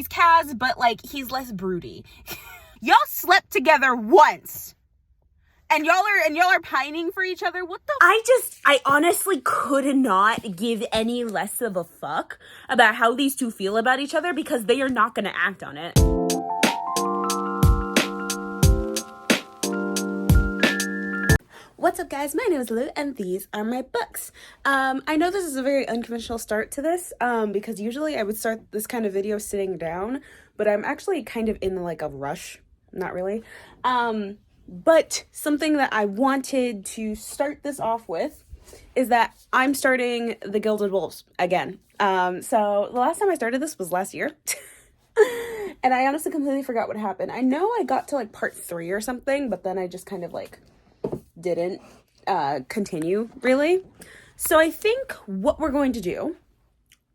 he's Kaz, but like he's less broody. Y'all slept together once. And y'all are pining for each other. What the? I honestly could not give any less of a fuck about how these two feel about each other because they are not going to act on it. What's up, guys? My name is Lou, and these are my books. I know this is a very unconventional start to this, because usually I would start this kind of video sitting down, but I'm actually kind of in like a rush. Not really. But something that I wanted to start this off with is that I'm starting The Gilded Wolves again. So the last time I started this was last year. And I honestly completely forgot what happened. I know I got to like part 3 or something, but then I just kind of like didn't continue really. So I think what we're going to do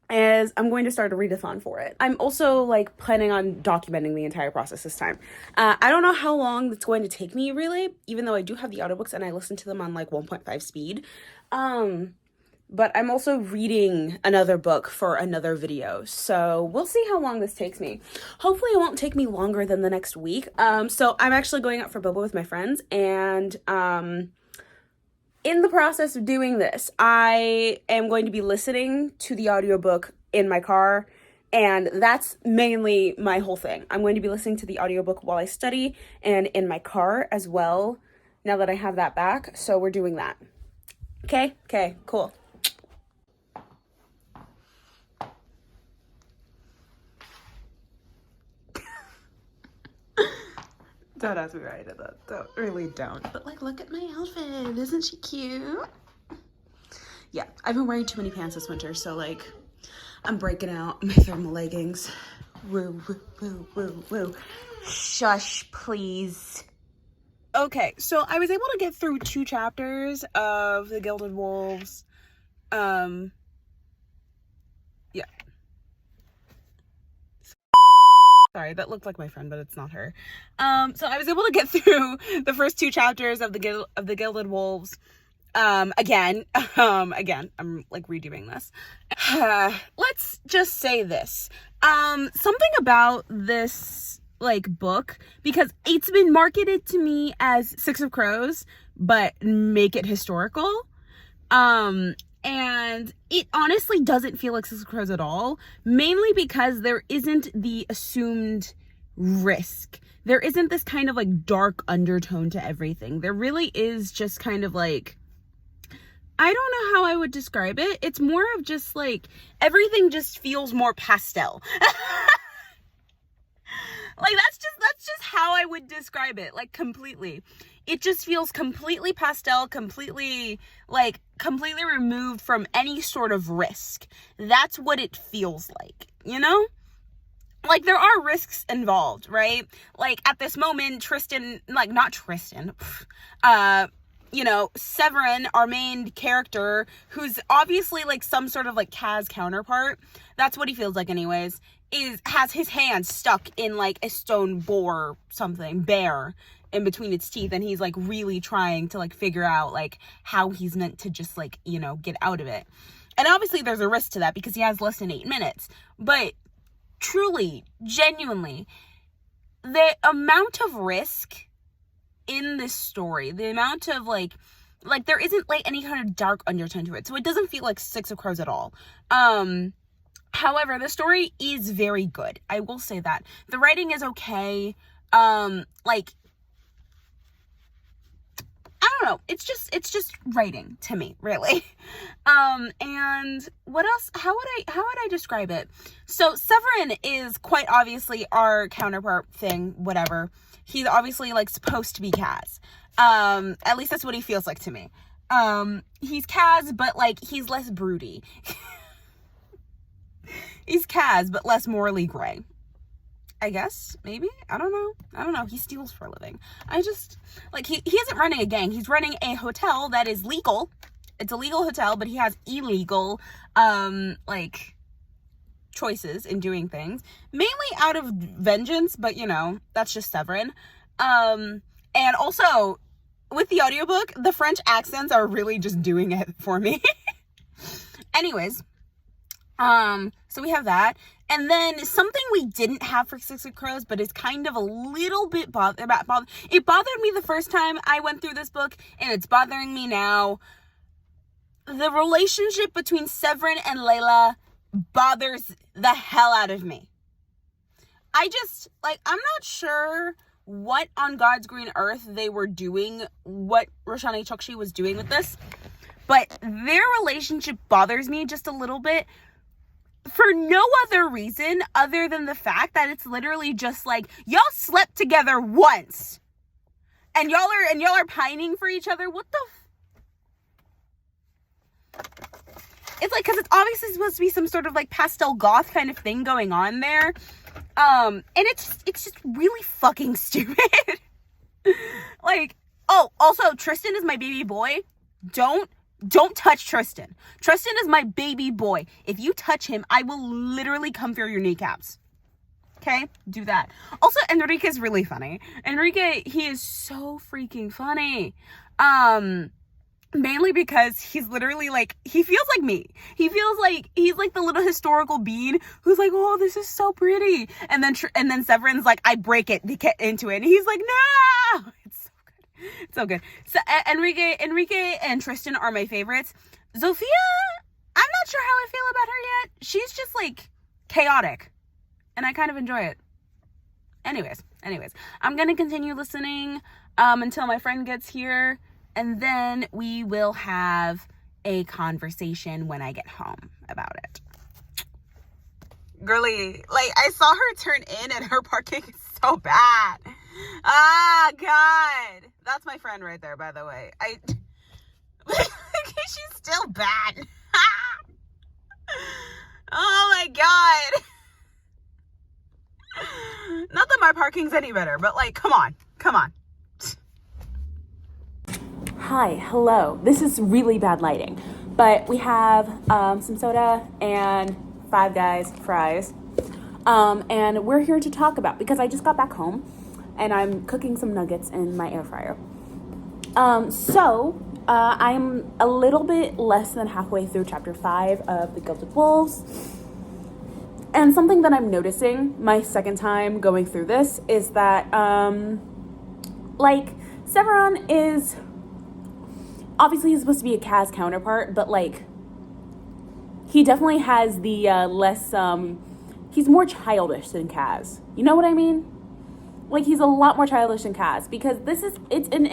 is I'm going to start a readathon for it. I'm also like planning on documenting the entire process this time. I don't know how long it's going to take me really, even though I do have the audiobooks and I listen to them on like 1.5 speed. But I'm also reading another book for another video, so we'll see how long this takes me. Hopefully it won't take me longer than the next week. So I'm actually going out for boba with my friends, and in the process of doing this, I am going to be listening to the audiobook in my car, and that's mainly my whole thing. I'm going to be listening to the audiobook while I study and in my car as well, now that I have that back, so we're doing that. Okay, cool. Don't ask me why I did that. Don't, really don't. But like, look at my outfit. Isn't she cute? Yeah, I've been wearing too many pants this winter, so like, I'm breaking out my thermal leggings. Woo, woo, woo, woo, woo. Shush, please. Okay, so I was able to get through 2 chapters of The Gilded Wolves. Yeah. Sorry, that looked like my friend, but it's not her. So I was able to get through the first 2 chapters of the Gilded Wolves. Again, I'm like redoing this. Let's just say this. Something about this like book, because it's been marketed to me as Six of Crows, but make it historical. And it honestly doesn't feel like Six of Crows at all, mainly because there isn't the assumed risk. There isn't this kind of like dark undertone to everything. There really is just kind of like, I don't know how I would describe it. It's more of just like, everything just feels more pastel. Like, that's just how I would describe it, like, completely. It just feels completely pastel, completely removed from any sort of risk. That's what it feels like, you know? Like, there are risks involved, right? Like, at this moment, Severin, our main character, who's obviously, like, some sort of, like, Kaz counterpart, that's what he feels like anyways, has his hand stuck in, like, a stone bear in between its teeth, and he's, like, really trying to, like, figure out, like, how he's meant to just, like, you know, get out of it. And obviously there's a risk to that because he has less than 8 minutes, but truly, genuinely, the amount of risk in this story, the amount of, like, there isn't, like, any kind of dark undertone to it, so it doesn't feel like Six of Crows at all. However, the story is very good. I will say that. The writing is okay. Like, I don't know. It's just writing to me, really. And what else? How would I describe it? So Severin is quite obviously our counterpart thing, whatever. He's obviously, like, supposed to be Kaz. At least that's what he feels like to me. He's Kaz, but, like, he's less broody. He's Kaz, but less morally gray. I guess, maybe? I don't know. He steals for a living. I just, like, he isn't running a gang. He's running a hotel that is legal. It's a legal hotel, but he has illegal, like, choices in doing things. Mainly out of vengeance, but, you know, that's just Severin. And also, with the audiobook, the French accents are really just doing it for me. Anyways, so we have that. And then something we didn't have for Six of Crows, but is kind of a little bit it bothered me the first time I went through this book, and it's bothering me now. The relationship between Severin and Layla bothers the hell out of me. I'm not sure what on God's green earth they were doing, what Roshani Chokshi was doing with this, but their relationship bothers me just a little bit for no other reason other than the fact that it's literally just like, y'all slept together once and y'all are pining for each other. What the it's like, because it's obviously supposed to be some sort of like pastel goth kind of thing going on there, and it's just really fucking stupid. Like, oh, also Tristan is my baby boy. Don't touch Tristan. Tristan is my baby boy. If you touch him, I will literally come through your kneecaps. Okay? Do that. Also, Enrique is really funny. Enrique, he is so freaking funny. Mainly because he's literally like, he feels like me. He feels like he's like the little historical bean who's like, oh, this is so pretty. And then Severin's like, I break it to get into it. And he's like, no! It's so good. So Enrique and Tristan are my favorites. Zofia, I'm not sure how I feel about her yet. She's just like chaotic, and I kind of enjoy it. Anyways, I'm gonna continue listening until my friend gets here, and then we will have a conversation when I get home about it. Girly, like, I saw her turn in and her parking is so bad. Ah, God. That's my friend right there, by the way. She's still bad. Oh my God. Not that my parking's any better, but like, come on. Hi, hello. This is really bad lighting, but we have some soda and Five Guys fries, and we're here to talk about, because I just got back home and I'm cooking some nuggets in my air fryer. I'm a little bit less than halfway through chapter 5 of The Gilded Wolves. And something that I'm noticing my second time going through this is that, Severin is, obviously he's supposed to be a Kaz counterpart, but, he definitely has the, he's more childish than Kaz. You know what I mean? Like, he's a lot more childish than Kaz, because it's an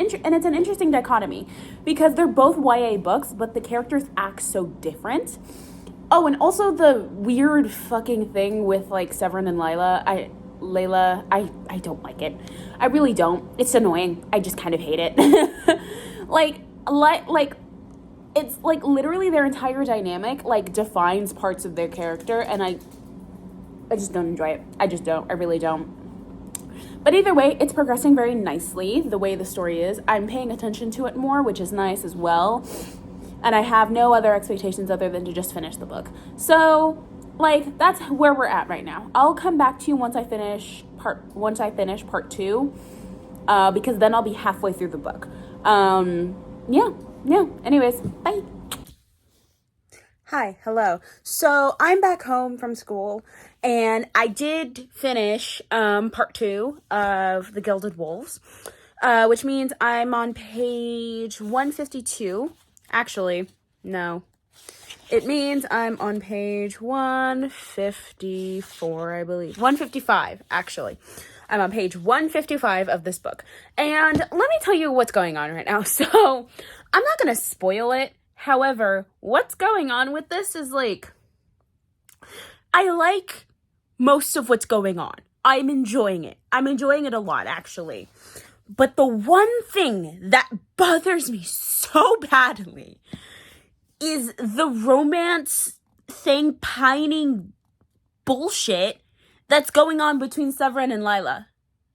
interesting dichotomy, because they're both YA books, but the characters act so different. Oh, and also the weird fucking thing with, Severin and Layla, I don't like it. I really don't. It's annoying. I just kind of hate it. It's, literally their entire dynamic, defines parts of their character, and I just don't enjoy it. I just don't. I really don't. But either way, it's progressing very nicely, the way the story is. I'm paying attention to it more, which is nice as well. And I have no other expectations other than to just finish the book. So, that's where we're at right now. I'll come back to you once I finish part 2, because then I'll be halfway through the book. Yeah. Anyways, bye. Hi, hello. So I'm back home from school, and I did finish part 2 of The Gilded Wolves, which means I'm on page 152. Actually, no. It means I'm on page 154, I believe. 155, actually. I'm on page 155 of this book. And let me tell you what's going on right now. So, I'm not going to spoil it. However, what's going on with this is, I like most of what's going on. I'm enjoying it. I'm enjoying it a lot, actually. But the one thing that bothers me so badly is the romance thing pining bullshit that's going on between Severin and Layla.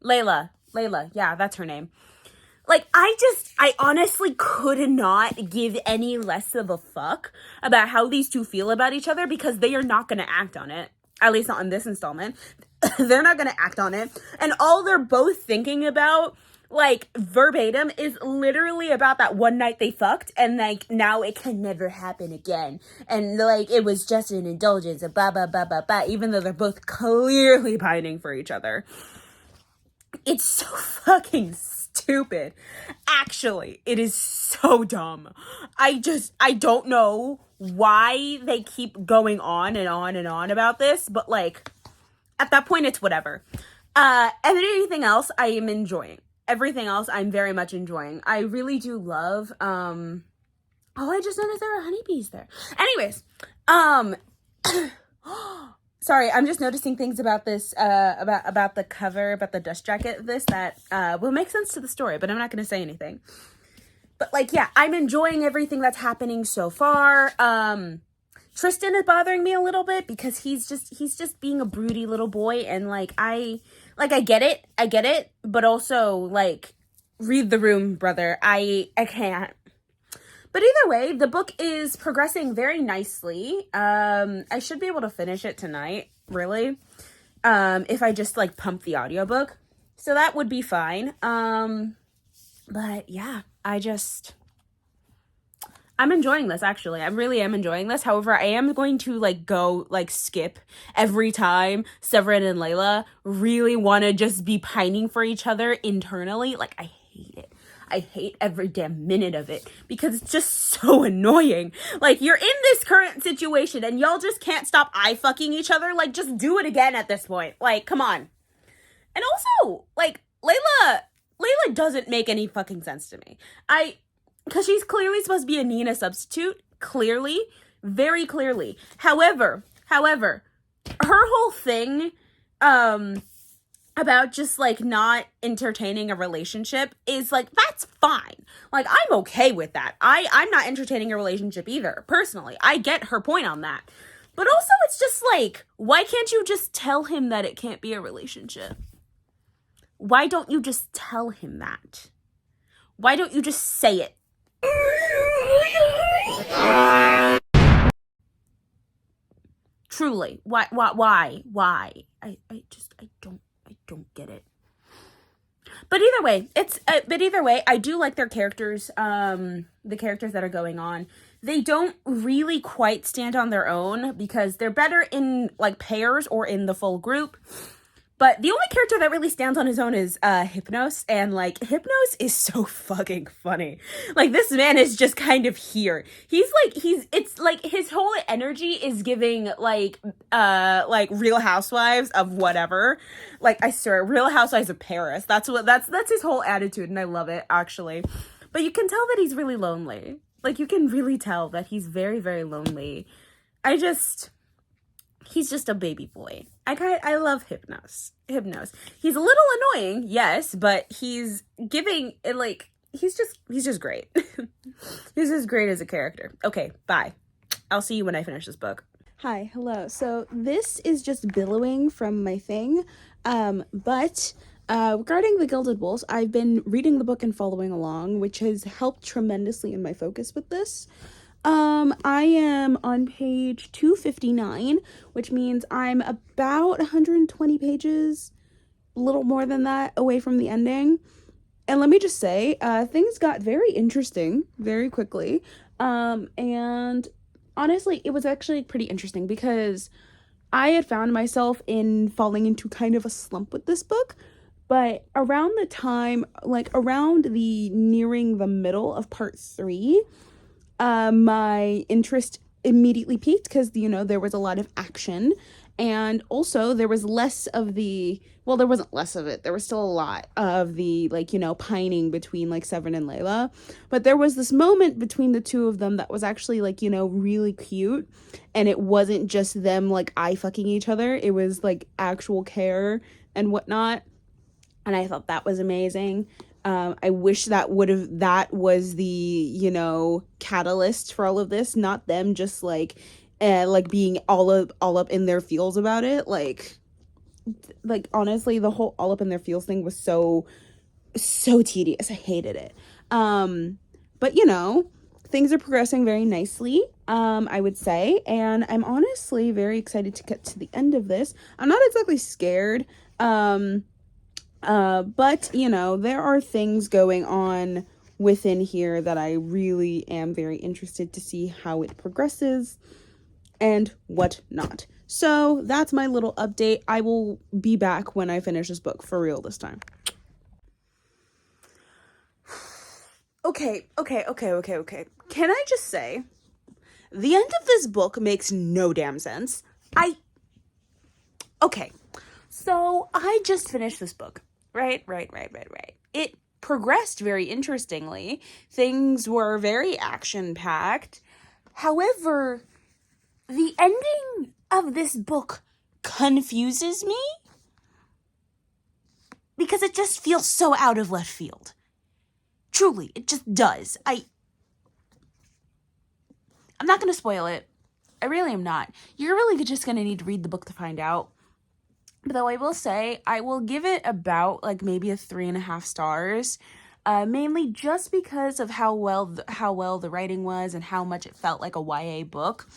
Layla, yeah, that's her name. I honestly could not give any less of a fuck about how these two feel about each other, because they are not going to act on it. At least not in this installment. They're not going to act on it. And all they're both thinking about like verbatim, is literally about that one night they fucked and like now it can never happen again. And like it was just an indulgence, a blah blah blah blah blah, even though they're both clearly pining for each other. It's so fucking stupid. Actually, it is so dumb. I don't know why they keep going on and on and on about this, but like at that point it's whatever. Everything else I am enjoying. Everything else I'm very much enjoying. I really do love oh, I just noticed there were honeybees there. Anyways, sorry, I'm just noticing things about this, about the cover, about the dust jacket of this that will make sense to the story, but I'm not going to say anything. But like, yeah, I'm enjoying everything that's happening so far. Tristan is bothering me a little bit because he's just being a broody little boy, and like I get it, but also like read the room, brother. I can't. But either way, the book is progressing very nicely. I should be able to finish it tonight, really. If I just like pump the audiobook. So that would be fine. But yeah, I'm enjoying this, actually. I really am enjoying this. However, I am going to go skip every time Severin and Layla really want to just be pining for each other internally. Like, I hate it. I hate every damn minute of it because it's just so annoying. Like, you're in this current situation and y'all just can't stop eye-fucking each other. Like, just do it again at this point. Like, come on. And also, like, Layla doesn't make any fucking sense to me. Because she's clearly supposed to be a Nina substitute. Clearly. Very clearly. However, her whole thing, about just like not entertaining a relationship is like, that's fine. Like, I'm okay with that. I'm not entertaining a relationship either, personally. I get her point on that. But also it's just like, why can't you just tell him that it can't be a relationship? Why don't you just tell him that? Why don't you just say it? Truly. Why? I don't get it. But either way, I do like their characters, the characters that are going on. They don't really quite stand on their own because they're better in like pairs or in the full group. But the only character that really stands on his own is Hypnos, and like Hypnos is so fucking funny. Like, this man is just kind of here. It's like his whole energy is giving like Real Housewives of whatever. Like, I swear, Real Housewives of Paris. That's his whole attitude, and I love it, actually. But you can tell that he's really lonely. Like, you can really tell that he's very, very lonely. He's just a baby boy. I love Hypnos. He's a little annoying, yes, but he's giving it like he's just great. He's just great as a character. Okay, bye. I'll see you when I finish this book. Hi, hello. So this is just billowing from my thing, but regarding the Gilded Wolves, I've been reading the book and following along, which has helped tremendously in my focus with this. I am on page 259, which means I'm about 120 pages, a little more than that, away from the ending. And let me just say, things got very interesting very quickly. And honestly, it was actually pretty interesting because I had found myself in falling into kind of a slump with this book. But around the time, like around the nearing the middle of part 3, my interest immediately peaked because, there was a lot of action, and also there was less of the, well, there wasn't less of it, there was still a lot of the, pining between, Severin and Layla, but there was this moment between the two of them that was actually, really cute, and it wasn't just them, eye-fucking each other, it was, actual care and whatnot, and I thought that was amazing. I wish that was the, catalyst for all of this, not them just being all up in their feels about it. Like honestly, the whole all up in their feels thing was so tedious. I hated it. But things are progressing very nicely, I would say, and I'm honestly very excited to get to the end of this. I'm not exactly scared, But, you know, there are things going on within here that I really am very interested to see how it progresses and what not. So that's my little update. I will be back when I finish this book for real this time. Okay. Can I just say, the end of this book makes no damn sense. Okay, so I just finished this book. Right. It progressed very interestingly. Things were very action-packed. However, the ending of this book confuses me because it just feels so out of left field. Truly, it just does. I'm not going to spoil it. I really am not. You're really just going to need to read the book to find out. But though I will say, I will give it about like maybe a 3.5 stars. Mainly just because of how well the writing was and how much it felt like a YA book.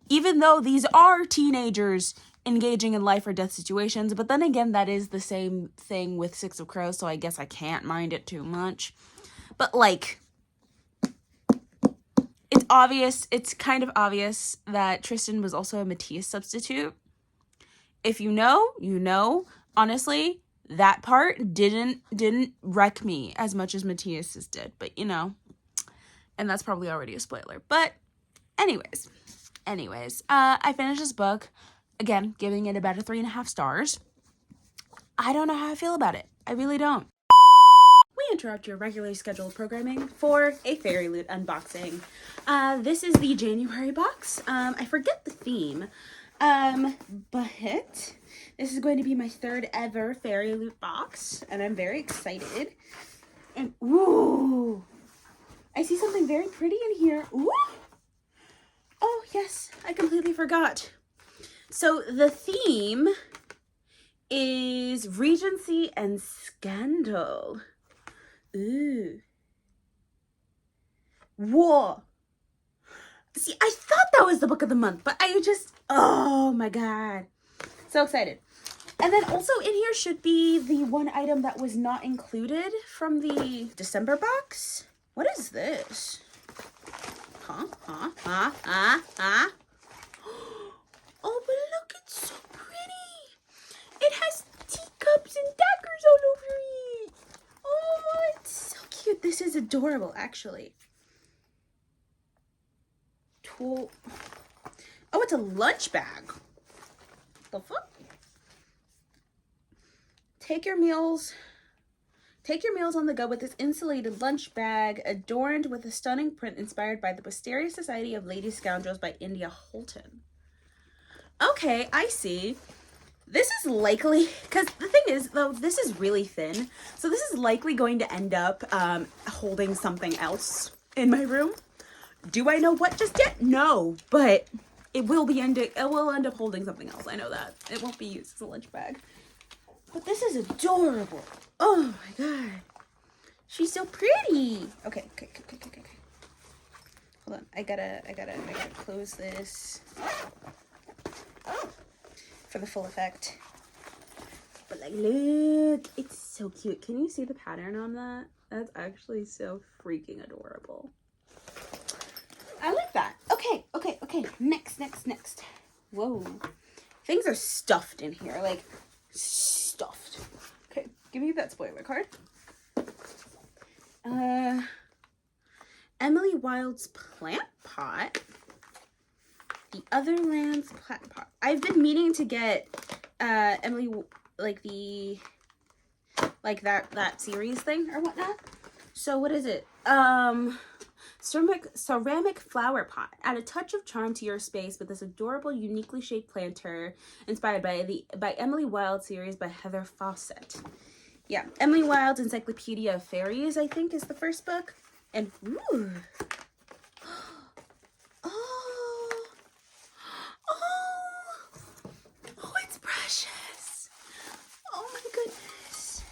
Even though these are teenagers engaging in life or death situations, but then again, that is the same thing with Six of Crows, so I guess I can't mind it too much. But like, it's kind of obvious that Tristan was also a Matthias substitute. If you know, you know. Honestly, that part didn't wreck me as much as Matthias's did, but you know, and that's probably already a spoiler. But anyways, I finished this book, again, giving it about a 3.5 stars. I don't know how I feel about it. I really don't. We interrupt your regularly scheduled programming for a Fairy Loot unboxing. This is the January box. I forget the theme. But this is going to be my 3rd ever Fairy Loot box, and I'm very excited. And ooh, I see something very pretty in here. Ooh. Oh yes, I completely forgot. So the theme is Regency and Scandal. Ooh. Whoa. See, I thought that was the book of the month, but oh my god. So excited. And then also in here should be the one item that was not included from the December box. What is this? Huh? Oh, but look, it's so pretty. It has teacups and daggers all over it. Oh, it's so cute. This is adorable, actually. Oh, it's a lunch bag. The fuck? Take your meals on the go with this insulated lunch bag adorned with a stunning print inspired by the Wisteria Society of Lady Scoundrels by India Holton. Okay, I see. This is likely, because the thing is, though, this is really thin, so this is likely going to end up holding something else in my room. Do I know what just yet? No, but it will end up holding something else. I know that. It won't be used as a lunch bag. But this is adorable. Oh my god. She's so pretty. Okay. Hold on. I gotta close this for the full effect. But like, look, it's so cute. Can you see the pattern on that? That's actually so freaking adorable. I like that. Okay. Next. Whoa. Things are stuffed in here. Like, stuffed. Okay, give me that spoiler card. Emily Wilde's plant pot. The Other Land's plant pot. I've been meaning to get Emily, like that series thing or whatnot. So what is it? Ceramic flower pot. Add a touch of charm to your space with this adorable, uniquely shaped planter inspired by Emily Wilde series by Heather Fawcett. Yeah, Emily Wilde's Encyclopedia of Fairies, I think, is the first book. And ooh. Oh, it's precious. Oh my goodness.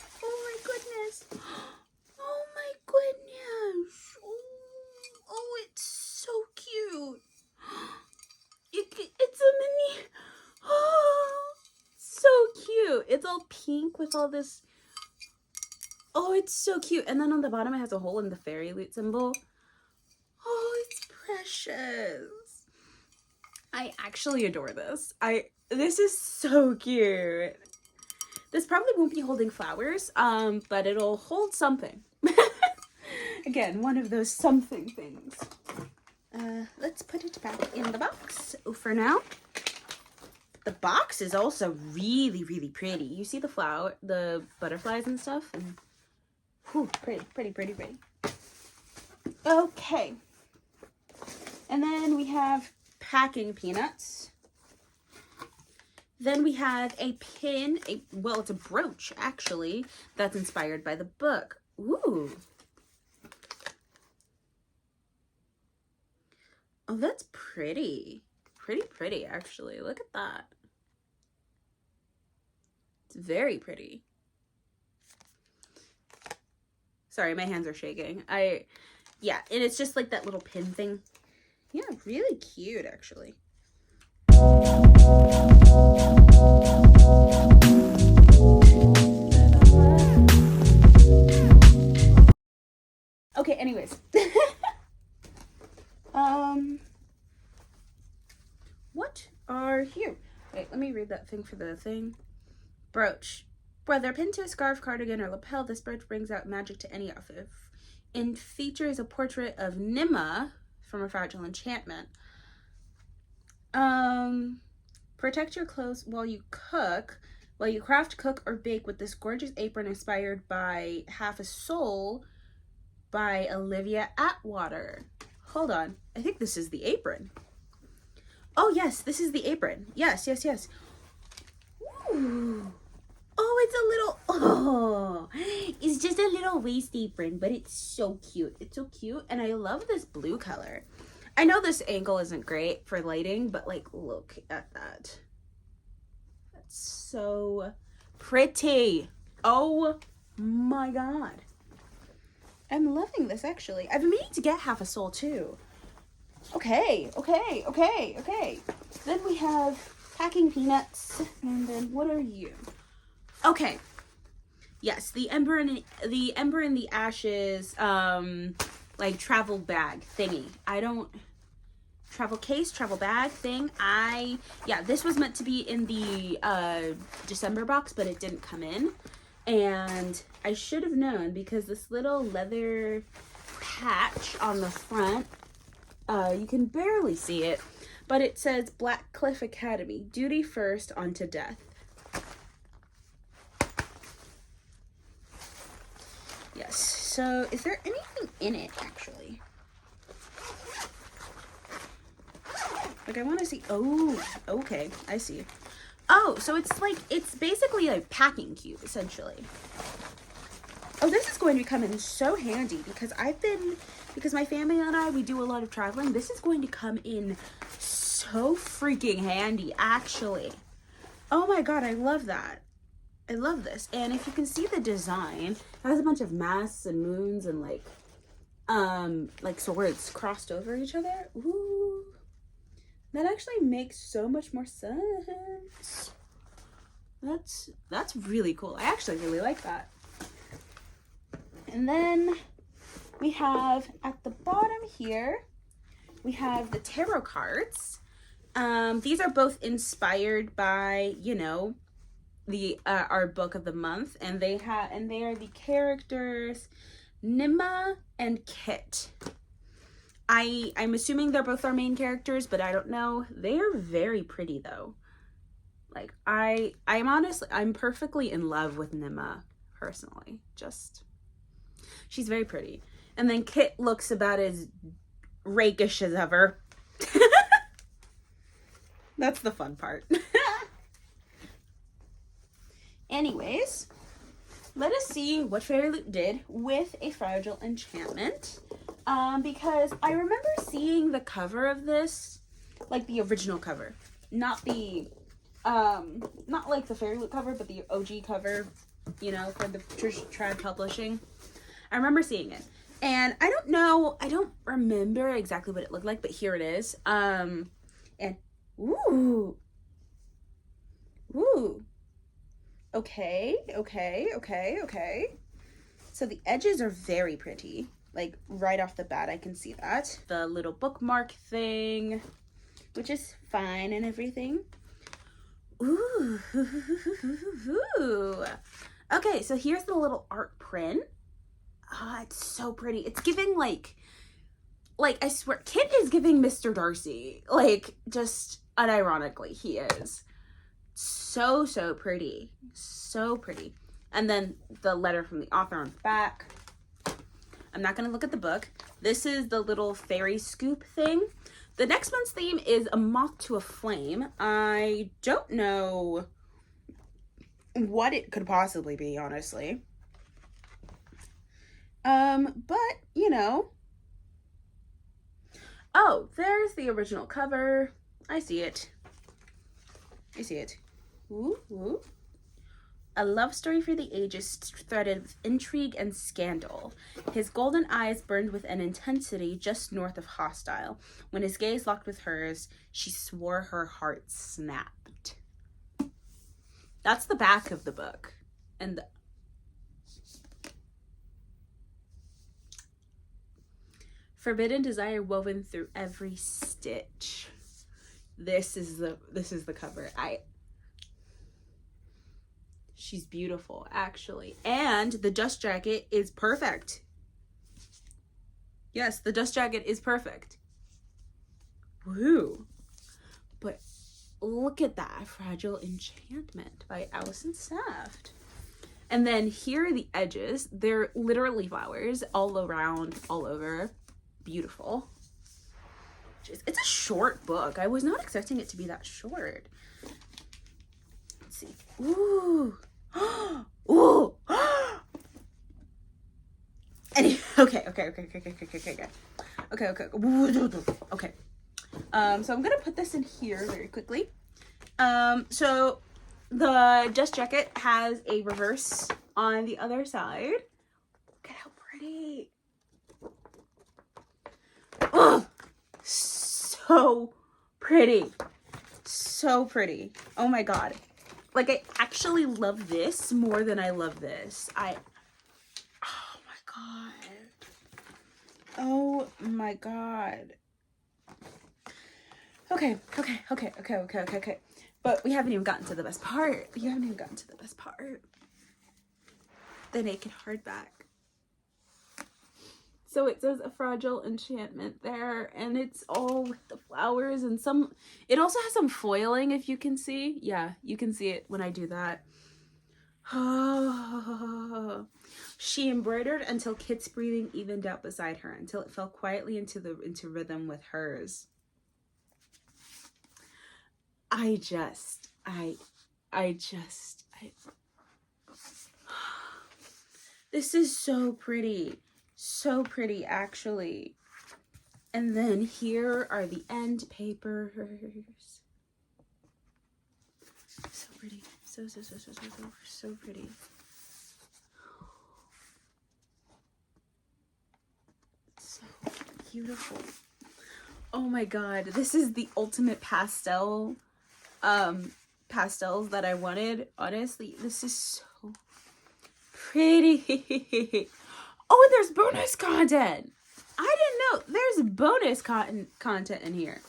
Oh, it's so cute. It's a mini. Oh, so cute. It's all pink with all this Oh, it's so cute. And then on the bottom, it has a hole in the fairy loot symbol. Oh, it's precious. I actually adore this. This is so cute. This probably won't be holding flowers, but it'll hold something. Again, one of those something things. Let's put it back in the box for now. The box is also really, really pretty. You see the butterflies and stuff? And, whew, pretty. Okay. And then we have packing peanuts. Then we have a pin, well, it's a brooch, actually, that's inspired by the book. Ooh. Oh, that's pretty. Pretty, actually. Look at that. It's very pretty. Sorry, my hands are shaking. Yeah, and it's just like that little pin thing. Yeah, really cute, actually. Okay, anyways. What are here? Wait, let me read that thing for the thing. Brooch. Whether pinned to a scarf, cardigan, or lapel, this brooch brings out magic to any outfit. And features a portrait of Nimma from a fragile enchantment. Protect your clothes while you cook. While you craft, cook, or bake with this gorgeous apron inspired by Half a Soul by Olivia Atwater. Hold on. I think this is the apron. Oh, yes, this is the apron. Yes. Ooh. Oh, it's just a little waist apron, but it's so cute. It's so cute, and I love this blue color. I know this angle isn't great for lighting, but like, look at that. That's so pretty. Oh my God. I'm loving this, actually. I've been meaning to get Half a Soul too. Okay. Then we have packing peanuts, and then what are you? Okay. Yes, the Ember in the Ashes, like travel bag thingy. Travel case, travel bag thing. Yeah, this was meant to be in the December box, but it didn't come in. And I should have known, because this little leather patch on the front, you can barely see it, but it says Black Cliff Academy, duty first, on to death. Yes, so is there anything in it, actually? Like, I want to see. Oh, okay, I see. Oh, so it's basically a packing cube, essentially. Oh, this is going to come in so handy, because my family and I, we do a lot of traveling. This is going to come in so freaking handy, actually. Oh my God, I love that. I love this. And if you can see the design, it has a bunch of masks and moons and like swords crossed over each other. Ooh. That actually makes so much more sense. That's really cool. I actually really like that. And then we have at the bottom here, we have the tarot cards. These are both inspired by, you know, the our book of the month, and they are the characters Nimma and Kit. I'm assuming they're both our main characters, but I don't know. They are very pretty though. Like I'm perfectly in love with Nimma personally. She's very pretty. And then Kit looks about as rakish as ever. That's the fun part. Anyways, let us see what Fairy Loot did with a fragile enchantment. Because I remember seeing the cover of this, like the original cover, not like the Fairy Loot cover, but the OG cover, you know, for the Trad Publishing. I remember seeing it, and I don't remember exactly what it looked like, but here it is. And ooh. Okay. So the edges are very pretty. Like right off the bat, I can see that. The little bookmark thing, which is fine and everything. Ooh. Okay, so here's the little art print. Ah, it's so pretty. It's giving like I swear, Kit is giving Mr. Darcy. Like, just unironically, he is. So, so pretty. So pretty. And then the letter from the author on the back. I'm not going to look at the book. This is the little fairy scoop thing. The next one's theme is a moth to a flame. I don't know what it could possibly be, honestly. But, you know. Oh, there's the original cover. I see it. I see it. Ooh, ooh. A love story for the ages threaded with intrigue and scandal. His golden eyes burned with an intensity just north of hostile. When his gaze locked with hers, she swore her heart snapped. That's the back of the book. And forbidden desire woven through every stitch. This is the cover. She's beautiful, actually. And the dust jacket is perfect. Yes, the dust jacket is perfect. Woo. But look at that. Fragile Enchantment by Allison Saft. And then here are the edges. They're literally flowers all around, all over. Beautiful. It's a short book. I was not expecting it to be that short. Let's see. Ooh. Ooh. Okay. So I'm gonna put this in here very quickly. So the dust jacket has a reverse on the other side. Look at how pretty. Oh, so pretty. So pretty. Oh my god. Like, I actually love this more than I love this. Oh my god. Okay. But we haven't even gotten to the best part. The naked hardback. So it says a fragile enchantment there, and it's all with the flowers and it also has some foiling, if you can see. Yeah, you can see it when I do that. Oh. She embroidered until Kit's breathing evened out beside her, until it fell quietly into rhythm with hers. This is so pretty. So pretty, actually. And then here are the end papers. So pretty. So pretty. So beautiful. Oh my god. This is the ultimate pastels that I wanted. Honestly, this is so pretty. Oh, and there's bonus content. I didn't know there's bonus content in here.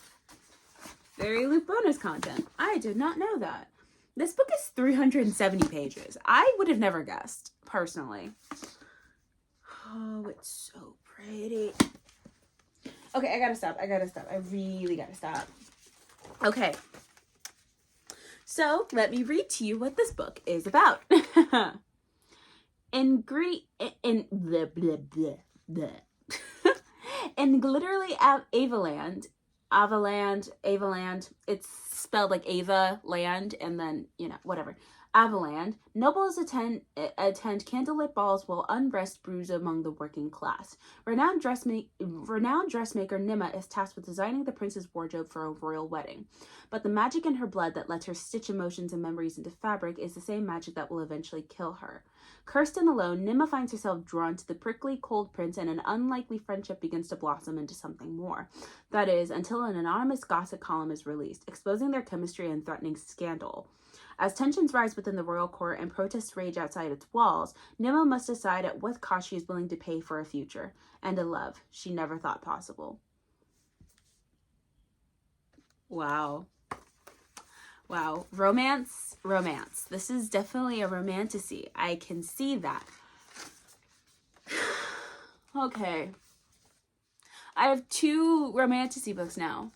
Very loose bonus content. I did not know that. This book is 370 pages. I would have never guessed, personally. Oh, it's so pretty. Okay, I gotta stop. I really gotta stop. Okay. So, let me read to you what this book is about. In glittery Avaland, it's spelled like Ava land, and then, you know, whatever. Avaland, nobles attend candlelit balls while unrest brews among the working class. Renowned dressmaker Nimma is tasked with designing the prince's wardrobe for a royal wedding. But the magic in her blood that lets her stitch emotions and memories into fabric is the same magic that will eventually kill her. Cursed and alone, Nimma finds herself drawn to the prickly, cold prince, and an unlikely friendship begins to blossom into something more. That is, until an anonymous gossip column is released, exposing their chemistry and threatening scandal. As tensions rise within the royal court and protests rage outside its walls, Nimmo must decide at what cost she is willing to pay for a future and a love she never thought possible. Wow. Wow. Romance. This is definitely a romantasy. I can see that. Okay. I have 2 romantasy books now.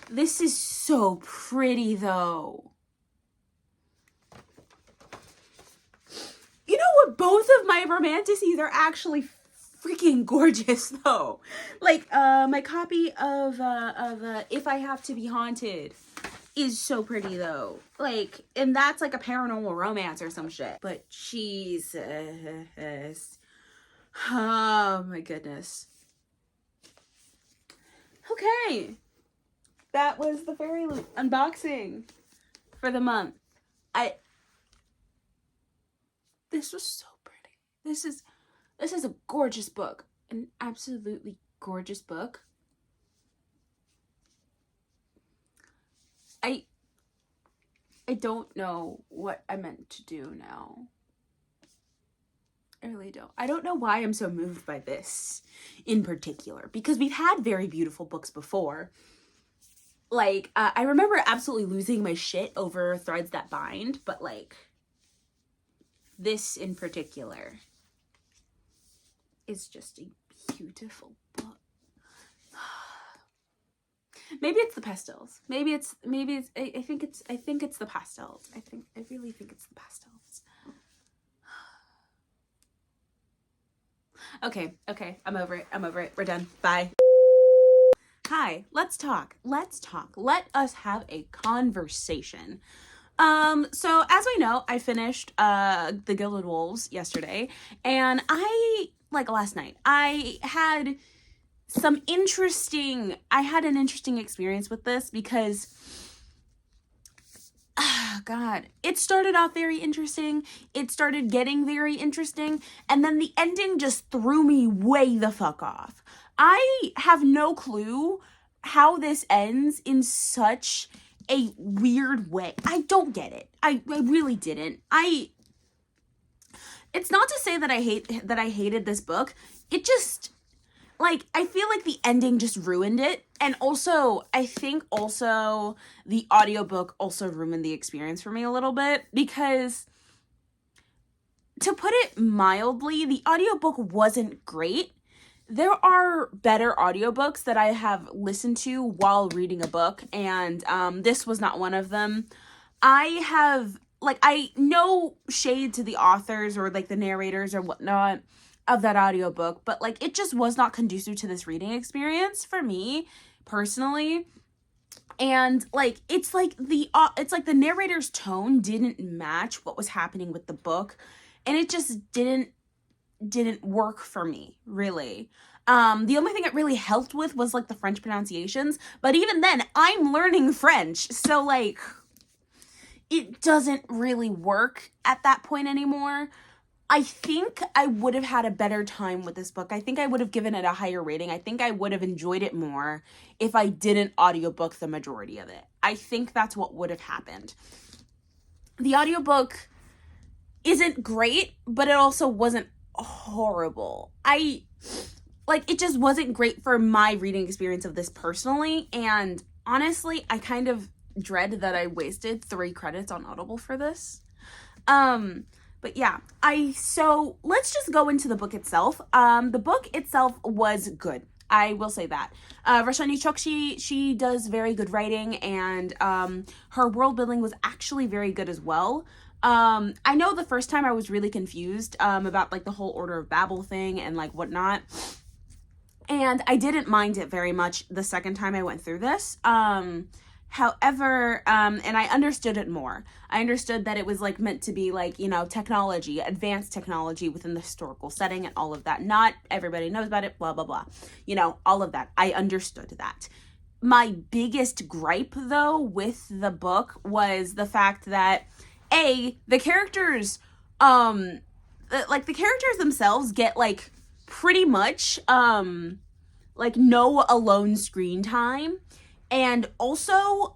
This is so pretty though. You know what? Both of my romantasies are actually freaking gorgeous though. Like, my copy of If I Have to Be Haunted is so pretty though. Like, and that's like a paranormal romance or some shit. But Jesus. Oh my goodness. Okay. That was the Fairy Loot unboxing for the month. This was so pretty. This is a gorgeous book. An absolutely gorgeous book. I don't know what I meant to do now. I really don't. I don't know why I'm so moved by this in particular, because we've had very beautiful books before. Like, I remember absolutely losing my shit over Threads That Bind, but like, this in particular is just a beautiful book. Maybe it's the pastels. I think it's the pastels. I really think it's the pastels. Okay, I'm over it. We're done. Bye. Hi, let's talk. Let us have a conversation. So as we know, I finished The Gilded Wolves yesterday, and last night, I had an interesting experience with this because God, it started off very interesting. It started getting very interesting, and then the ending just threw me way the fuck off. I have no clue how this ends in such a weird way. I don't get it. I really didn't. It's not to say that I hated this book. It just, like, I feel like the ending just ruined it. And also, I think also the audiobook also ruined the experience for me a little bit, because to put it mildly, the audiobook wasn't great. There are better audiobooks that I have listened to while reading a book, and this was not one of them. I know shade to the authors or like the narrators or whatnot of that audiobook, but like it just was not conducive to this reading experience for me personally. And like it's like the narrator's tone didn't match what was happening with the book, and it just didn't work for me, really. The only thing it really helped with was like the French pronunciations, but even then I'm learning French, so like it doesn't really work at that point anymore. I think I would have had a better time with this book. I think I would have given it a higher rating. I think I would have enjoyed it more if I didn't audiobook the majority of it. I think that's what would have happened. The audiobook isn't great, but it also wasn't horrible. It just wasn't great for my reading experience of this personally, and honestly, I kind of dread that I wasted 3 credits on Audible for this. But yeah, so let's just go into the book itself. The book itself was good. I will say that. Rashani Chokshi, she does very good writing, and her world building was actually very good as well. I know the first time I was really confused about like the whole Order of Babel thing and like whatnot, and I didn't mind it very much the second time I went through this. However, and I understood it more. I understood that it was like meant to be like, you know, technology, advanced technology within the historical setting and all of that. Not everybody knows about it, blah, blah, blah. You know, all of that. I understood that. My biggest gripe though with the book was the fact that the characters, the characters themselves get like pretty much like no alone screen time. And also,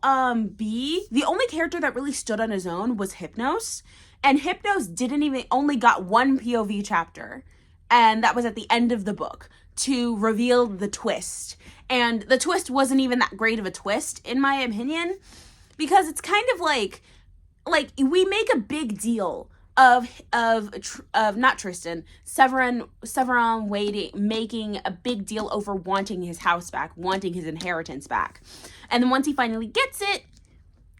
B, the only character that really stood on his own was Hypnos. And Hypnos only got one POV chapter. And that was at the end of the book to reveal the twist. And the twist wasn't even that great of a twist, in my opinion. Because it's kind of like we make a big deal of not Tristan, Severin waiting, making a big deal over wanting his house back, wanting his inheritance back. And then once he finally gets it,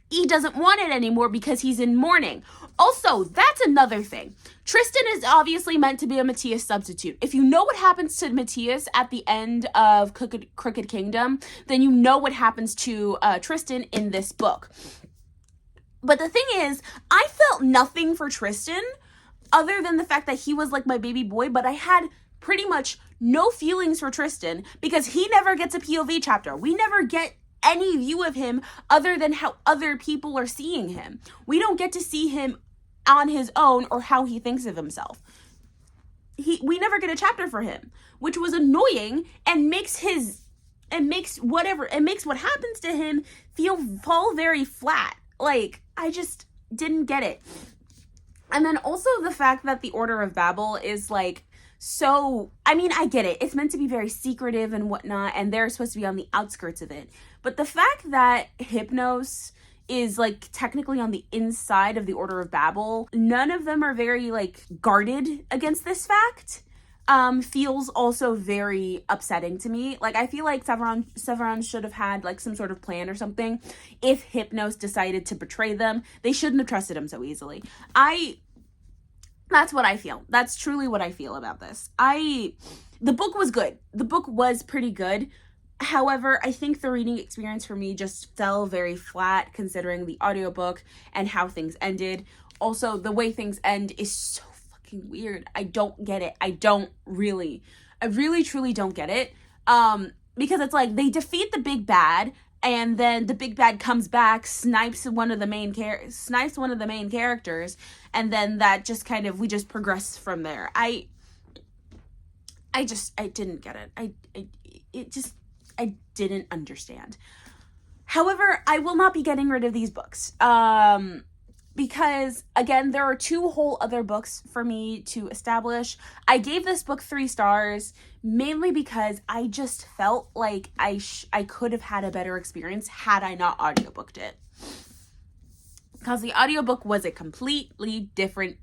he doesn't want it anymore because he's in mourning. Also, that's another thing. Tristan is obviously meant to be a Matthias substitute. If you know what happens to Matthias at the end of Crooked Kingdom, then you know what happens to Tristan in this book. But the thing is, I felt nothing for Tristan other than the fact that he was like my baby boy, but I had pretty much no feelings for Tristan because he never gets a POV chapter. We never get any view of him other than how other people are seeing him. We don't get to see him on his own or how he thinks of himself. We never get a chapter for him, which was annoying and makes what happens to him fall very flat. Like, I just didn't get it. And then also the fact that the Order of Babel is like, so, I mean, I get it. It's meant to be very secretive and whatnot, and they're supposed to be on the outskirts of it. But the fact that Hypnos is like technically on the inside of the Order of Babel, none of them are very like guarded against this fact. Feels also very upsetting to me. Like, I feel like Severin should have had like some sort of plan or something. If Hypnos decided to betray them, they shouldn't have trusted him so easily. That's what I feel. That's truly what I feel about this. The book was good. The book was pretty good. However, I think the reading experience for me just fell very flat considering the audiobook and how things ended. Also, the way things end is so fucking weird. I don't get it. I really truly don't get it. Because it's like they defeat the big bad and then the big bad comes back, snipes one of the main characters, and then that just kind of, we just progress from there. I didn't get it. I didn't understand. However, I will not be getting rid of these books. Because, again, there are 2 whole other books for me to establish. I gave this book 3 stars, mainly because I just felt like I could have had a better experience had I not audiobooked it. Because the audiobook was a completely different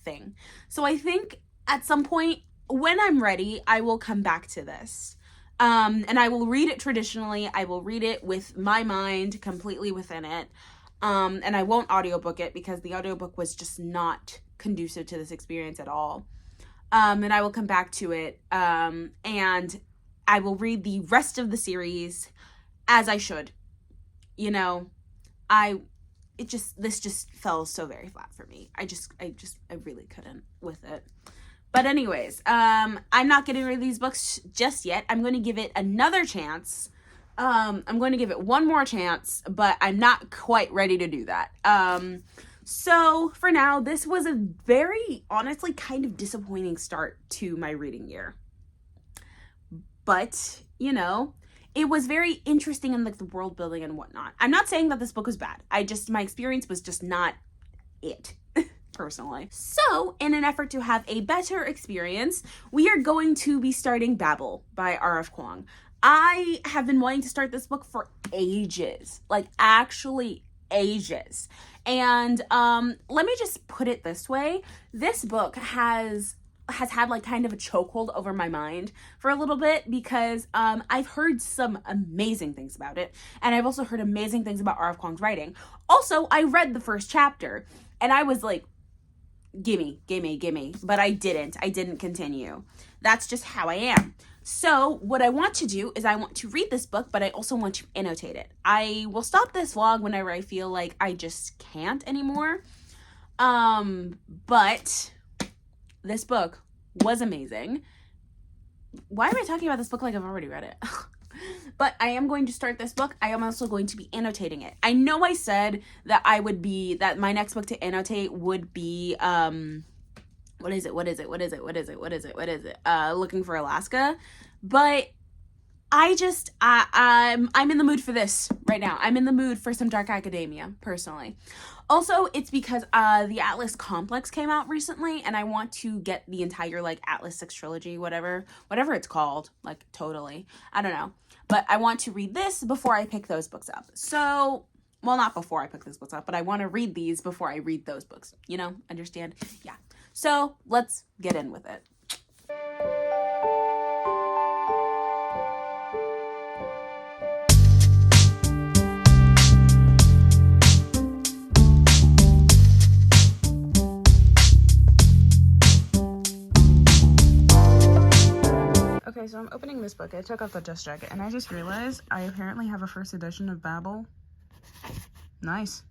thing. So I think at some point, when I'm ready, I will come back to this. And I will read it traditionally. I will read it with my mind completely within it. And I won't audiobook it because the audiobook was just not conducive to this experience at all. And I will come back to it. And I will read the rest of the series as I should. You know, this just fell so very flat for me. I really couldn't with it. But anyways, I'm not getting rid of these books just yet. I'm going to give it another chance. I'm going to give it one more chance, but I'm not quite ready to do that. So for now, this was a very, honestly, kind of disappointing start to my reading year. But, you know, it was very interesting in like the world building and whatnot. I'm not saying that this book was bad. My experience was just not it. Personally. So, in an effort to have a better experience, we are going to be starting Babel by R.F. Kuang. I have been wanting to start this book for ages, like actually ages. And let me just put it this way. This book has had like kind of a chokehold over my mind for a little bit because I've heard some amazing things about it. And I've also heard amazing things about R.F. Kuang's writing. Also, I read the first chapter and I was like, gimme. But I didn't continue. That's just how I am. So what I want to do is I want to read this book, but I also want to annotate it. I will stop this vlog whenever I feel like I just can't anymore. But this book was amazing. Why am I talking about this book like I've already read it? But I am going to start this book. I am also going to be annotating it. I know I said that that my next book to annotate would be Looking for Alaska. But I'm in the mood for this right now. I'm in the mood for some dark academia, personally. Also, it's because the Atlas Complex came out recently, and I want to get the entire, like, Atlas 6 trilogy, whatever it's called, like, totally. I don't know. But I want to read this before I pick those books up. So, well, not before I pick those books up, but I want to read these before I read those books. You know? Understand? Yeah. So, let's get in with it. Okay, so I'm opening this book. I took off the dust jacket, and I just realized I apparently have a first edition of Babel. Nice.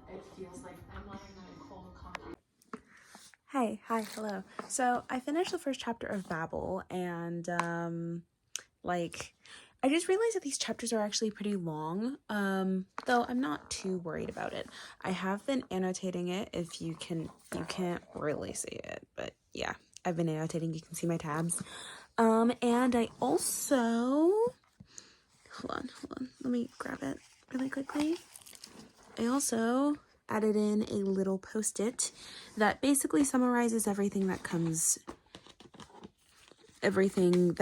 It feels like I'm lying on a cold concrete. Hi, hello. So I finished the first chapter of Babel, and I just realized that these chapters are actually pretty long, though I'm not too worried about it. I have been annotating it. If you can't really see it, but yeah, I've been annotating. You can see my tabs. And I also, hold on, let me grab it really quickly. I also added in a little post-it that basically summarizes everything that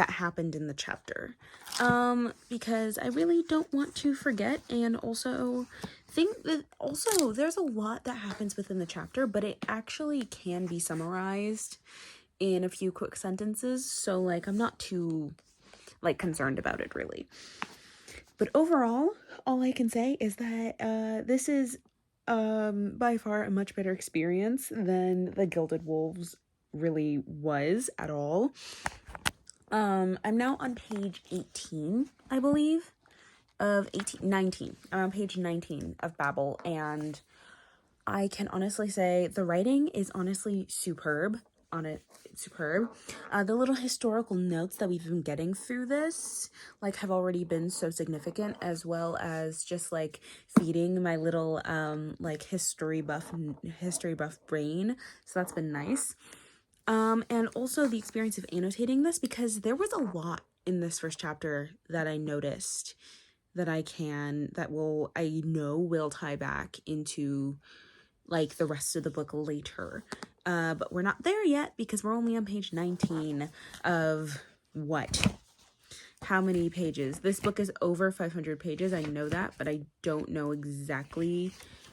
happened in the chapter, because I really don't want to forget, and also think that also there's a lot that happens within the chapter, but it actually can be summarized in a few quick sentences, so like I'm not too like concerned about it really. But overall, all I can say is that this is by far a much better experience than the Gilded Wolves really was at all. I'm now on page 18, I believe, of 19. I'm on page 19 of Babel, and I can honestly say the writing is honestly superb. The little historical notes that we've been getting through this, like, have already been so significant, as well as just, like, feeding my little, like, history buff brain, so that's been nice. And also the experience of annotating this, because there was a lot in this first chapter that I noticed that I know will tie back into like the rest of the book later. But we're not there yet because we're only on page 19 of how many pages? This book is over 500 pages. I know that, but I don't know exactly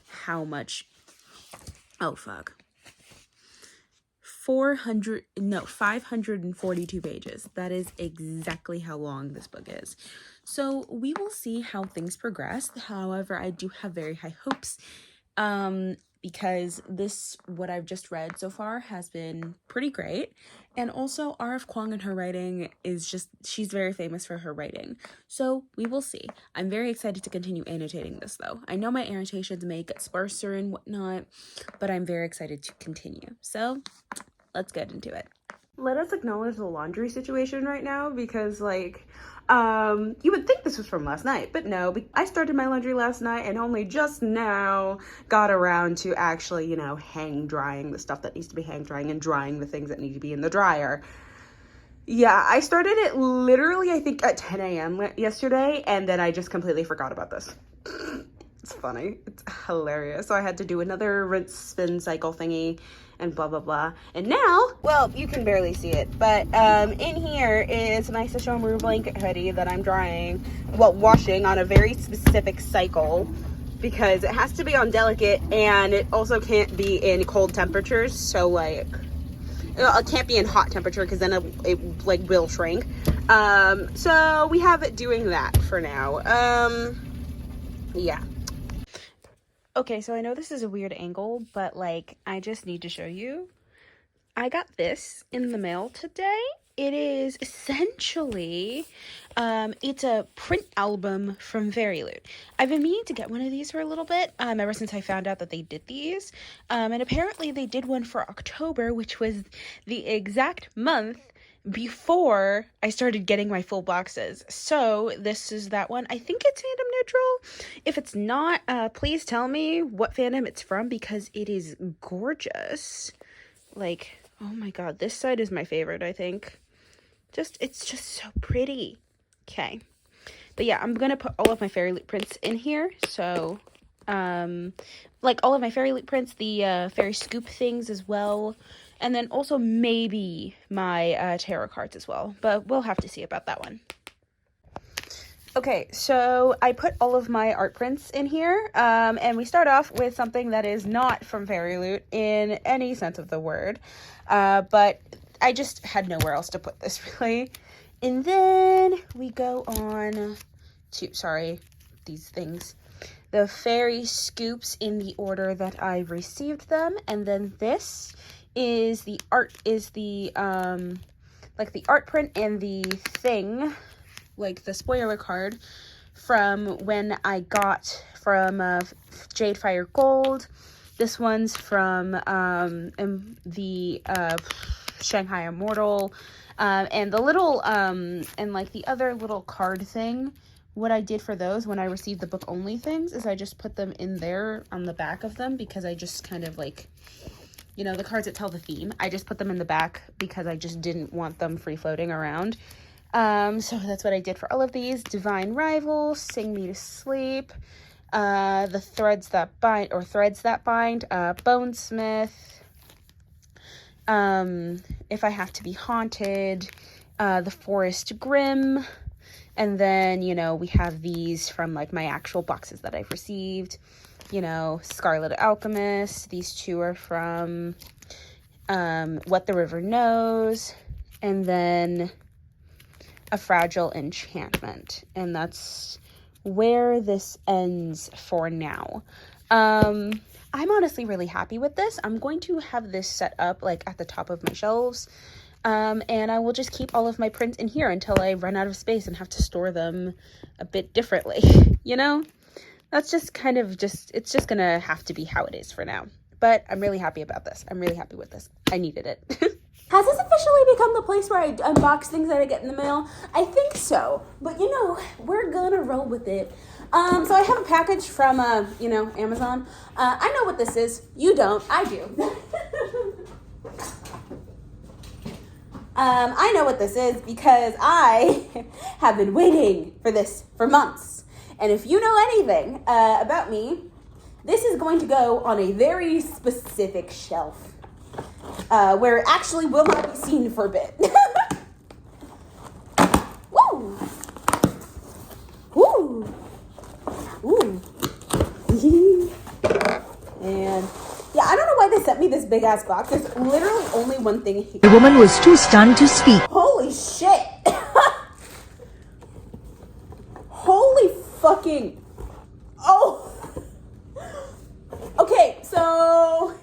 how much. Oh, fuck. 542 pages. That is exactly how long this book is. So we will see how things progress. However, I do have very high hopes, because what I've just read so far has been pretty great. And also R.F. Kuang and her writing she's very famous for her writing. So we will see. I'm very excited to continue annotating this though. I know my annotations may get sparser and whatnot, but I'm very excited to continue. So let's get into it. Let us acknowledge the laundry situation right now, because like, you would think this was from last night, but no, I started my laundry last night and only just now got around to actually, hang drying the stuff that needs to be hang drying and drying the things that need to be in the dryer. Yeah, I started it literally, I think, at 10 a.m. yesterday, and then I just completely forgot about this. It's funny. It's hilarious. So I had to do another rinse, spin, cycle thingy, and blah, blah, blah. And now, well, you can barely see it, but in here is my Sesshomaru blanket hoodie that I'm washing on a very specific cycle, because it has to be on delicate, and it also can't be in cold temperatures. So, like, it can't be in hot temperature, because then it will shrink. So we have it doing that for now. Yeah. Okay, so I know this is a weird angle, but like, I just need to show you. I got this in the mail today. It is essentially, it's a print album from Very Loot. I've been meaning to get one of these for a little bit, ever since I found out that they did these. And apparently they did one for October, which was the exact month before I started getting my full boxes. So this is that one. I think it's fandom neutral. If it's not, please tell me what fandom it's from, because it is gorgeous. Like, oh my god, this side is my favorite, I think. It's just so pretty. Okay. But yeah, I'm gonna put all of my Fairy Loot prints in here. So, like all of my Fairy Loot prints, the Fairy Scoop things as well. And then also maybe my tarot cards as well. But we'll have to see about that one. Okay, so I put all of my art prints in here. And we start off with something that is not from Fairy Loot in any sense of the word. But I just had nowhere else to put this, really. And then we go on to, sorry, these things. The Fairy Scoops in the order that I received them. And then this is the art, like the art print and the thing, like the spoiler card from when I got from Jadefire Gold. This one's from the Shanghai Immortal. And the little, and like the other little card thing, what I did for those when I received the book only things is I just put them in there on the back of them, because I just kind of like, you know, the cards that tell the theme, I just put them in the back because I just didn't want them free floating around. So that's what I did for all of these. Divine Rival, Sing Me to Sleep, the Threads That Bind, Bonesmith, If I Have to Be Haunted, the Forest Grim, and then, you know, we have these from like my actual boxes that I've received. You know, Scarlet Alchemist. These two are from What the River Knows. And then A Fragile Enchantment. And that's where this ends for now. I'm honestly really happy with this. I'm going to have this set up like at the top of my shelves. And I will just keep all of my prints in here until I run out of space and have to store them a bit differently, you know? That's just kind of it's just gonna have to be how it is for now. But I'm really happy about this. I'm really happy with this. I needed it. Has this officially become the place where I unbox things that I get in the mail? I think so. But, you know, we're gonna roll with it. So I have a package from, you know, Amazon. I know what this is. You don't. I do. I know what this is because I have been waiting for this for months. And if you know anything about me, this is going to go on a very specific shelf where it actually will not be seen for a bit. Woo! Woo! Ooh. And yeah, I don't know why they sent me this big ass box. There's literally only one thing here. The woman was too stunned to speak. Holy shit! Holy fucking... Oh! Okay, so...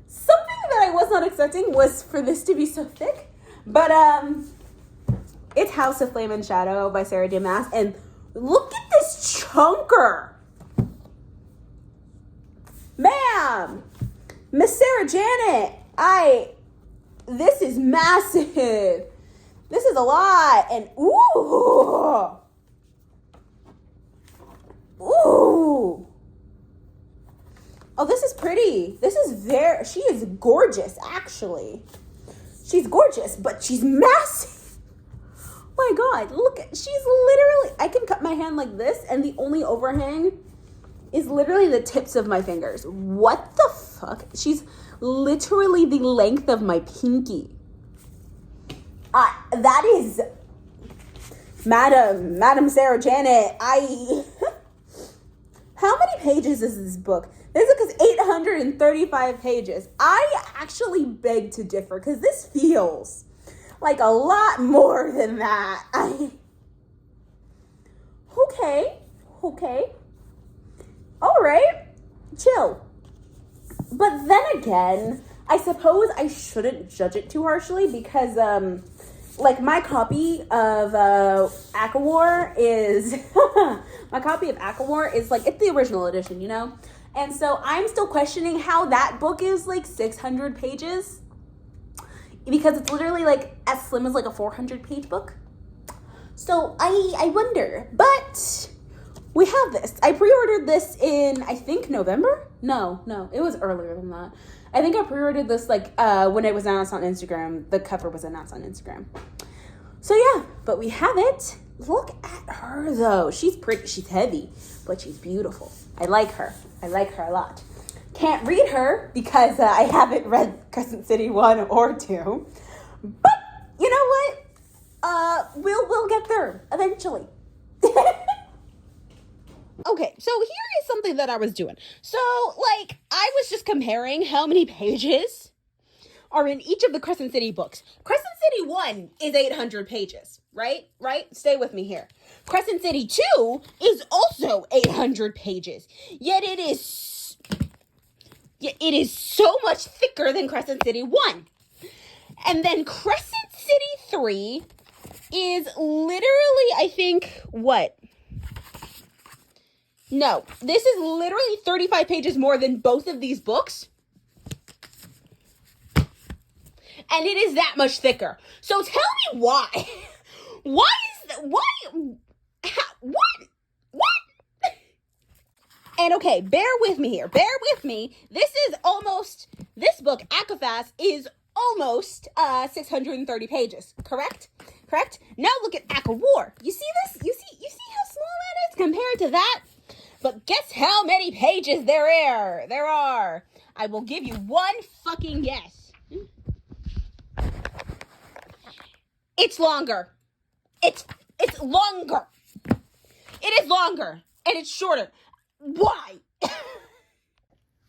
Something that I was not expecting was for this to be so thick. But, it's House of Flame and Shadow by Sarah J. Maas. And look at this chunker! Ma'am! Miss Sarah Janet! This is massive! This is a lot! And, ooh! Ooh! Oh, this is pretty. She is gorgeous, actually. She's gorgeous, but she's massive. Oh my god, look, she's literally, I can cut my hand like this, and the only overhang is literally the tips of my fingers. What the fuck? She's literally the length of my pinky. That is, Madam Sarah Janet, how many pages is this book? This book is 835 pages. I actually beg to differ because this feels like a lot more than that. Okay. All right. Chill. But then again, I suppose I shouldn't judge it too harshly because, like, my copy of ACOWAR is... my copy of ACOWAR is, like, it's the original edition, you know? And so I'm still questioning how that book is, like, 600 pages. because it's literally like as slim as like a 400-page book. So I wonder, but we have this. I pre-ordered this in, I think, November? No, it was earlier than that. I think I pre-ordered this like when it was announced on Instagram. The cover was announced on Instagram. So yeah, but we have it. Look at her though. She's pretty, she's heavy, but she's beautiful. I like her a lot. Can't read her because I haven't read Crescent City 1 or 2. But you know what? We'll get there eventually. Okay, so here is something that I was doing. So, like, I was just comparing how many pages are in each of the Crescent City books. Crescent City 1 is 800 pages, right? Stay with me here. Crescent City 2 is also 800 pages. Yet it is so much thicker than Crescent City 1. And then Crescent City 3 is literally, I think, what? No, this is literally 35 pages more than both of these books. And it is that much thicker. So tell me why. Why is that? Why? How, what? And okay, bear with me here. Bear with me. This book, Akafas, is almost 630 pages. Correct? Now look at Akawar. You see this? You see how small that is compared to that? But guess how many pages there are? I will give you one fucking guess. It's longer. It's longer. It is longer. And it's shorter. Why?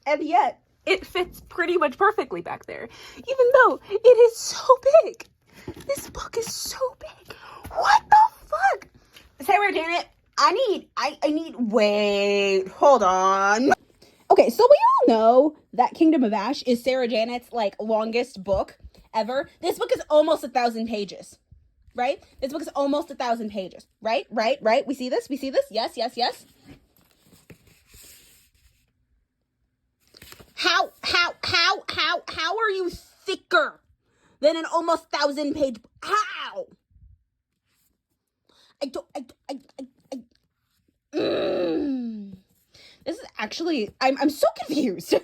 And yet, it fits pretty much perfectly back there. Even though it is so big. This book is so big. What the fuck? Sarah Janet, wait, hold on. Okay, so we all know that Kingdom of Ash is Sarah Janet's, like, longest book ever. This book is almost 1,000 pages, right? This book is almost 1,000 pages, right? We see this? Yes. How are you thicker than an almost 1,000-page, how? This is actually, I'm so confused. I am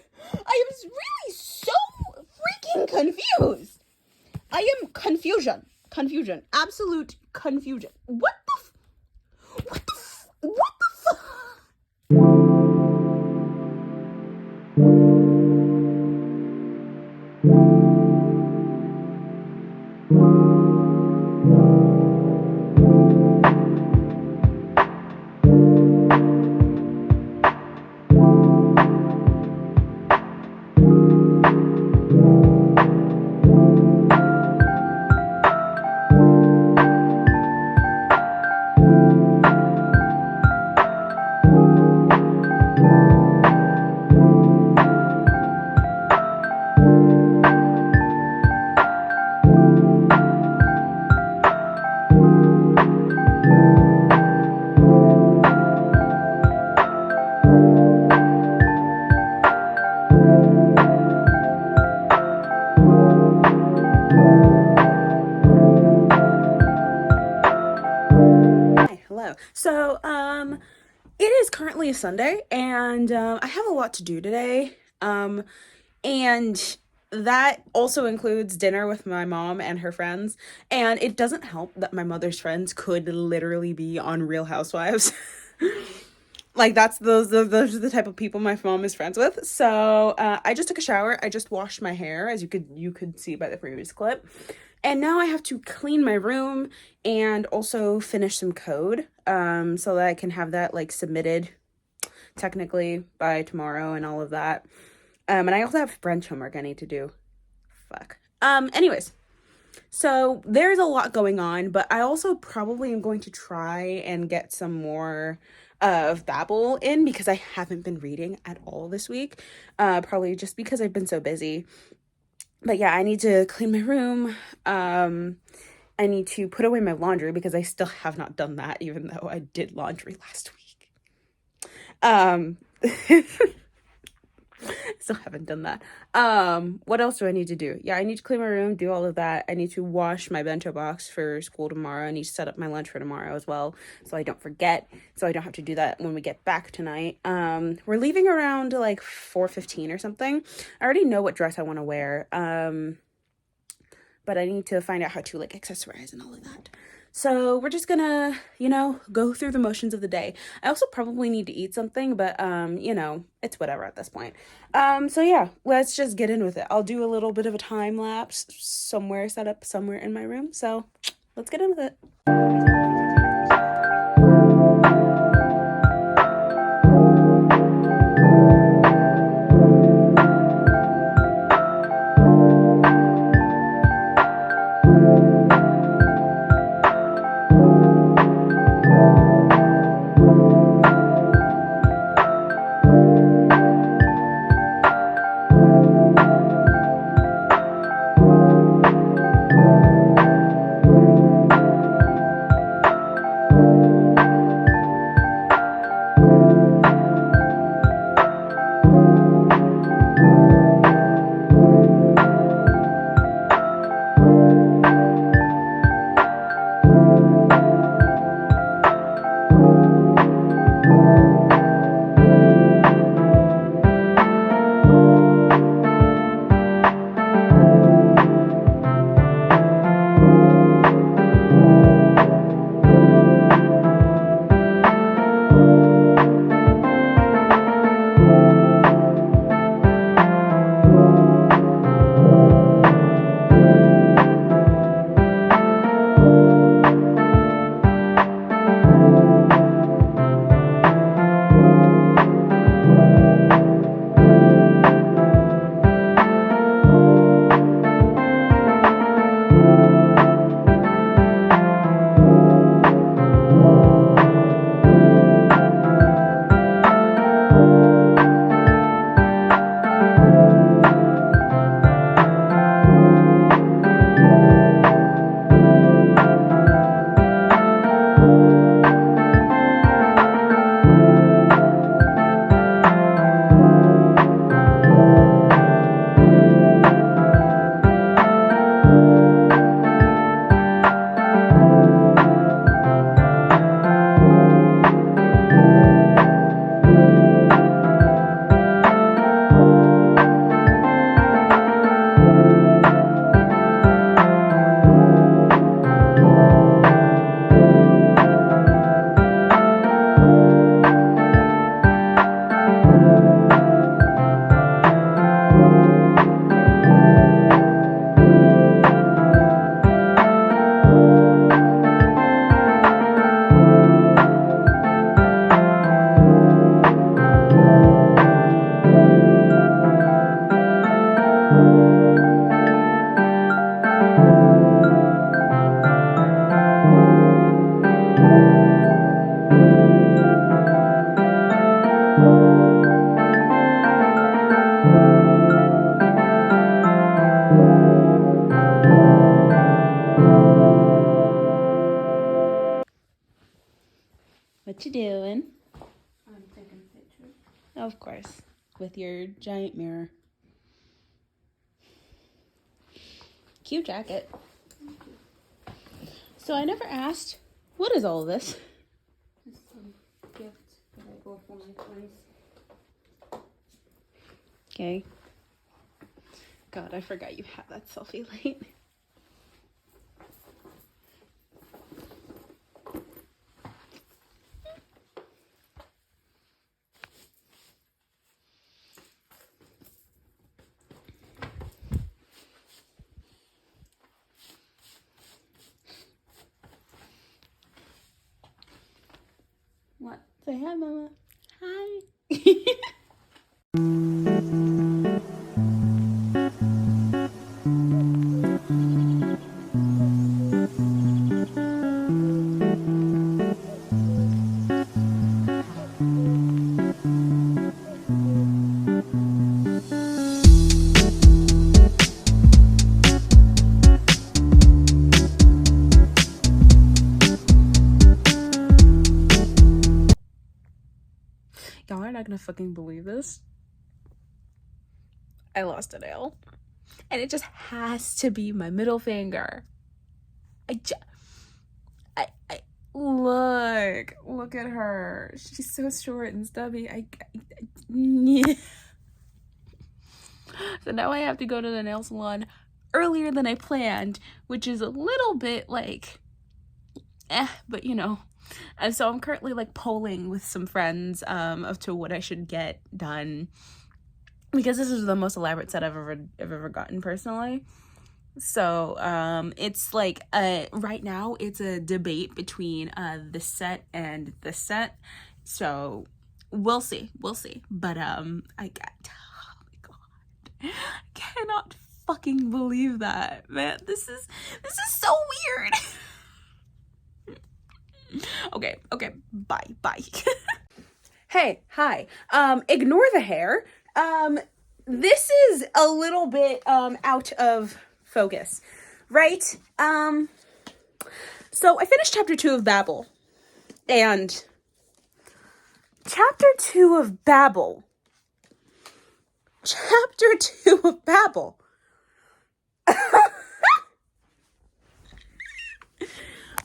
really so freaking confused. I am confusion, absolute confusion. What the fuck? Hello. So, it is currently a Sunday, and I have a lot to do today. And that also includes dinner with my mom and her friends. And it doesn't help that my mother's friends could literally be on Real Housewives. Like, those are the type of people my mom is friends with. So, I just took a shower. I just washed my hair, as you could see by the previous clip. And now I have to clean my room and also finish some code, so that I can have that, like, submitted technically by tomorrow and all of that. And I also have French homework I need to do. Fuck. Anyways, so there's a lot going on, but I also probably am going to try and get some more of Babel in, because I haven't been reading at all this week, probably just because I've been so busy. But yeah, I need to clean my room. I need to put away my laundry, because I still have not done that, even though I did laundry last week. Still haven't done that. What else do I need to do? Yeah, I need to clean my room, do all of that. I need to wash my bento box for school tomorrow. I need to set up my lunch for tomorrow as well, so I don't forget, so I don't have to do that when we get back tonight. We're leaving around like 4:15 or something. I already know what dress I want to wear. But I need to find out how to like accessorize and all of that. So we're just gonna, go through the motions of the day. I also probably need to eat something, but it's whatever at this point. So yeah, let's just get in with it. I'll do a little bit of a time lapse somewhere set up somewhere in my room. So let's get in with it. What you doing? I'm taking pictures. Of course, with your giant mirror. Cute jacket. So I never asked, what is all of this? Just some gifts that I bought for my friends. Okay. God, I forgot you have that selfie light. What? Say hi, Mama. Hi. Y'all are not gonna fucking believe this. I lost a nail. And it just has to be my middle finger. Look at her. She's so short and stubby. So now I have to go to the nail salon earlier than I planned, which is a little bit like, but you know. And so I'm currently like polling with some friends as to what I should get done, because this is the most elaborate set I've ever gotten personally. So it's like right now it's a debate between this set and this set. So we'll see. But oh my god, I cannot fucking believe that, man. This is so weird. Okay, bye. Hey, hi. Ignore the hair. This is a little bit out of focus, right? So I finished chapter 2 of Babel, and chapter 2 of Babel.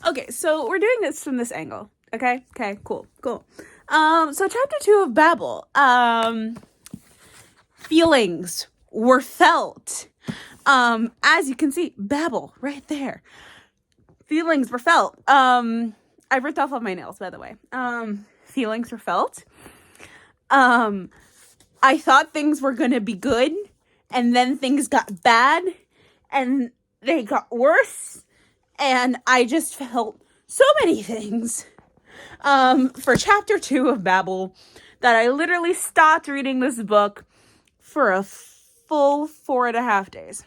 Okay, so we're doing this from this angle. Okay, cool. So chapter 2 of Babel. Feelings were felt. As you can see, Babel right there. Feelings were felt. I ripped off all my nails, by the way. Feelings were felt. I thought things were gonna be good, and then things got bad, and they got worse, and I just felt so many things. For chapter 2 of Babel, that I literally stopped reading this book for a full 4.5 days.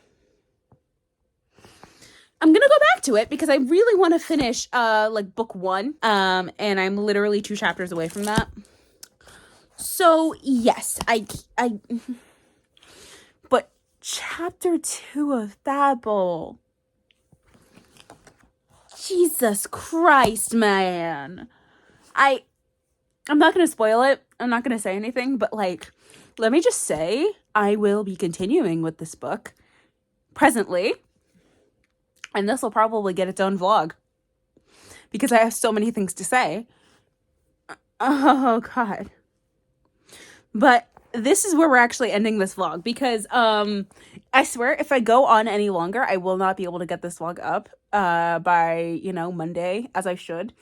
I'm gonna go back to it because I really want to finish like book 1, and I'm literally 2 chapters away from that. So yes, but chapter 2 of Babel, Jesus Christ, man. I'm not gonna spoil it. I'm not gonna say anything, but like, let me just say, I will be continuing with this book presently, and this will probably get its own vlog because I have so many things to say. Oh God. But this is where we're actually ending this vlog because I swear if I go on any longer, I will not be able to get this vlog up by, Monday, as I should.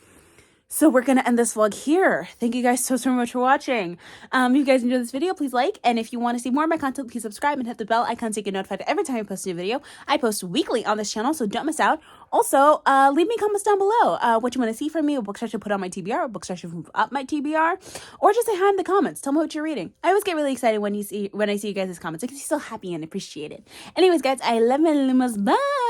So we're going to end this vlog here. Thank you guys so much for watching. If you guys enjoyed this video, please like. And if you want to see more of my content, please subscribe and hit the bell icon so you get notified every time I post a new video. I post weekly on this channel, so don't miss out. Also, leave me comments down below what you want to see from me, what books I should put on my TBR, what books I should move up my TBR, or just say hi in the comments. Tell me what you're reading. I always get really excited when I see you guys' comments. I can see so happy and appreciated. Anyways, guys, I love my limos. Bye!